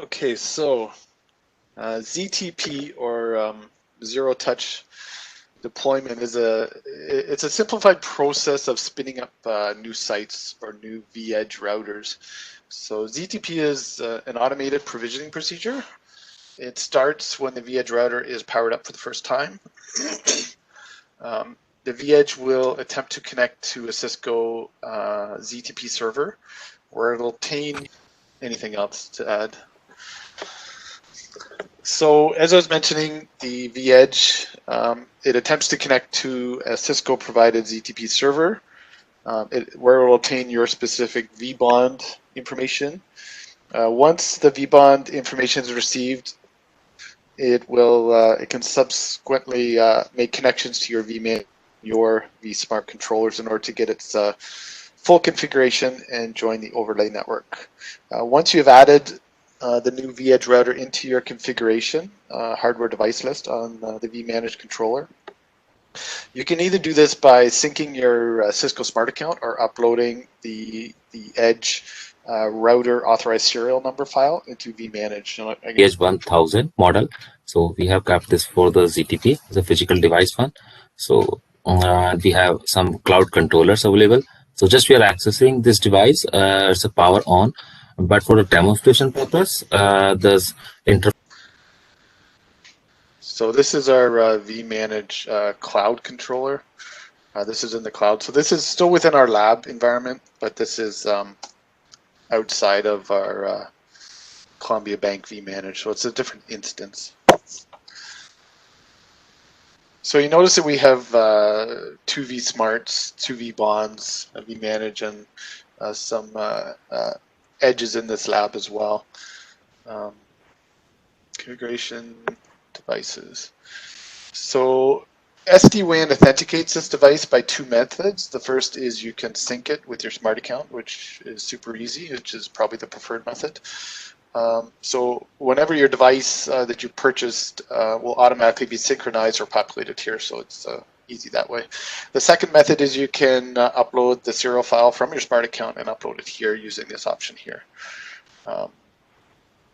Okay, so ZTP or zero touch deployment is it's a simplified process of spinning up new sites or new vEdge routers. So ZTP is an automated provisioning procedure. It starts when the vEdge router is powered up for the first time. The vEdge will attempt to connect to a Cisco ZTP server, where it'll obtain anything else to add. So as I was mentioning, the vEdge, it attempts to connect to a Cisco provided ZTP server, where it will obtain your specific vBond information. Once the vBond information is received, it can subsequently make connections to your vManage, your vSmart controllers in order to get its full configuration and join the overlay network. Once you have added the new vEdge router into your configuration hardware device list on the vManage controller, you can either do this by syncing your Cisco Smart account or uploading the Edge router authorized serial number file into vManage. H1000 model. So we have kept this for the ZTP, the physical device one. So we have some cloud controllers available. So just we are accessing this device. It's a power on, but for the demonstration purpose, there's So this is our vManage cloud controller. This is in the cloud. So this is still within our lab environment, but this is outside of our Columbia Bank vManage. So it's a different instance. So you notice that we have two vSmarts, two vBonds, a vManage, and some edges in this lab as well. Configuration devices. So SD-WAN authenticates this device by two methods. The first is you can sync it with your smart account, which is super easy, which is probably the preferred method. So whenever your device that you purchased will automatically be synchronized or populated here, so it's easy that way. The second method is you can upload the serial file from your smart account and upload it here using this option here.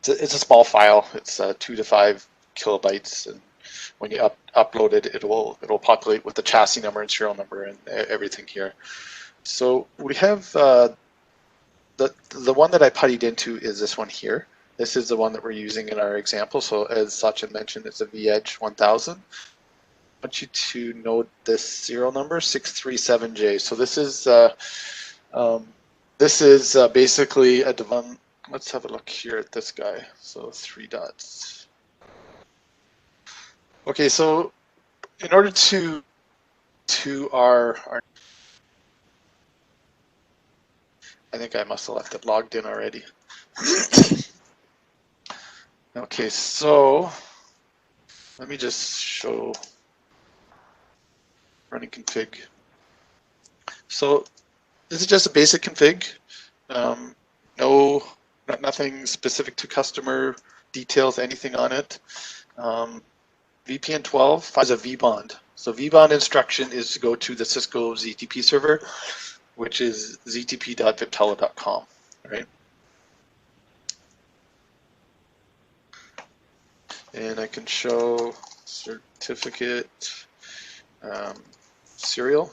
It's a small file. It's 2 to 5 kilobytes, and when you upload it, it'll populate with the chassis number and serial number and everything here. So we have the one that I puttied into is this one here. This is the one that we're using in our example. So as Sachin mentioned, it's a vEdge 1000. I want you to note this serial number 637J. So this is basically a device. Let's have a look here at this guy. So 3 dots. Okay, so in order to our I think I must have left it logged in already. Okay, so let me just show running config. So this is just a basic config. Nothing specific to customer details, anything on it. VPN 12 has a vBond. So vBond instruction is to go to the Cisco ZTP server, which is ztp.viptela.com, right? And I can show certificate serial.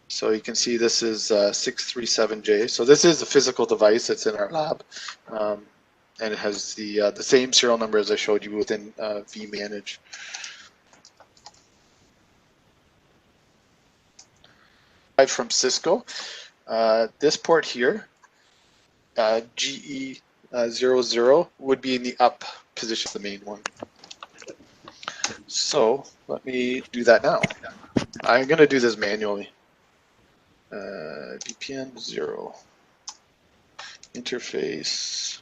So you can see this is 637J. So this is a physical device that's in our lab, and it has the same serial number as I showed you within vManage. From Cisco, this port here, GE00, would be in the up position, the main one. So let me do that now. I'm going to do this manually. VPN 0, interface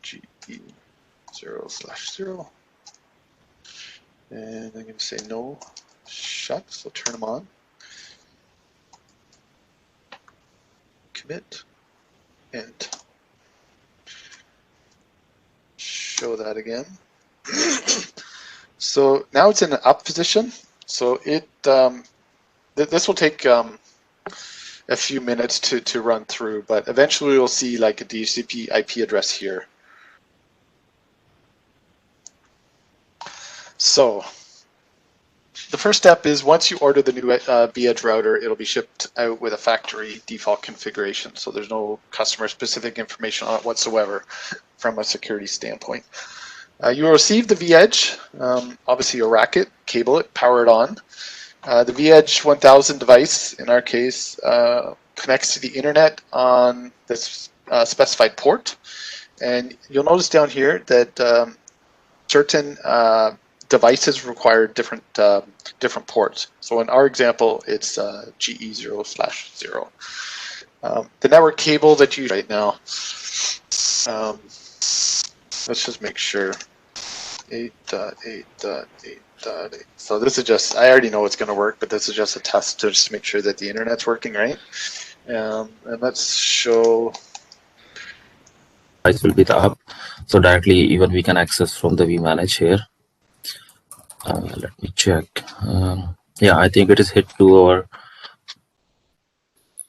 GE0/0, and I'm going to say no shut, so turn them on. Commit and show that again. So now it's in the up position. So it this will take a few minutes to run through, but eventually we'll see like a DHCP IP address here. So the first step is once you order the new vEdge router, it'll be shipped out with a factory default configuration. So there's no customer specific information on it whatsoever from a security standpoint. You will receive the vEdge, obviously you'll rack it, cable it, power it on. The vEdge 1000 device, in our case, connects to the internet on this specified port. And you'll notice down here that certain devices require different ports. So in our example, it's GE0/0. The network cable that you use right now, let's just make sure, 8.8.8.8. So this is just, I already know it's going to work, but this is just a test to just make sure that the internet's working right. And let's show. Device will be the hub, so directly even we can access from the vManage here. Let me check. Yeah, I think it is hit to our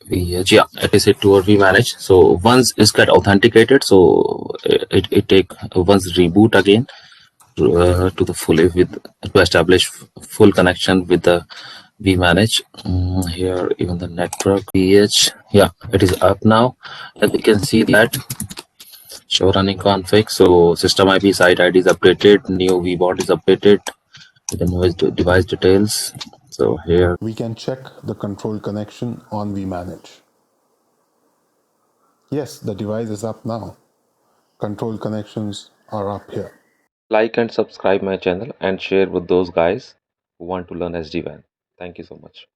vEdge. Yeah, it is hit to our vManage. So once it's get authenticated, so it take once reboot again to the fully with to establish full connection with the vManage. Here even the network vEdge. Yeah, it is up now. As we can see that show running config. So system IP site ID is updated, new vBond is updated, the newest device details. So here we can check the control connection on vManage. Yes, the device is up now. Control connections are up here. like and subscribe my channel and share with those guys who want to learn SD-WAN. Thank you so much.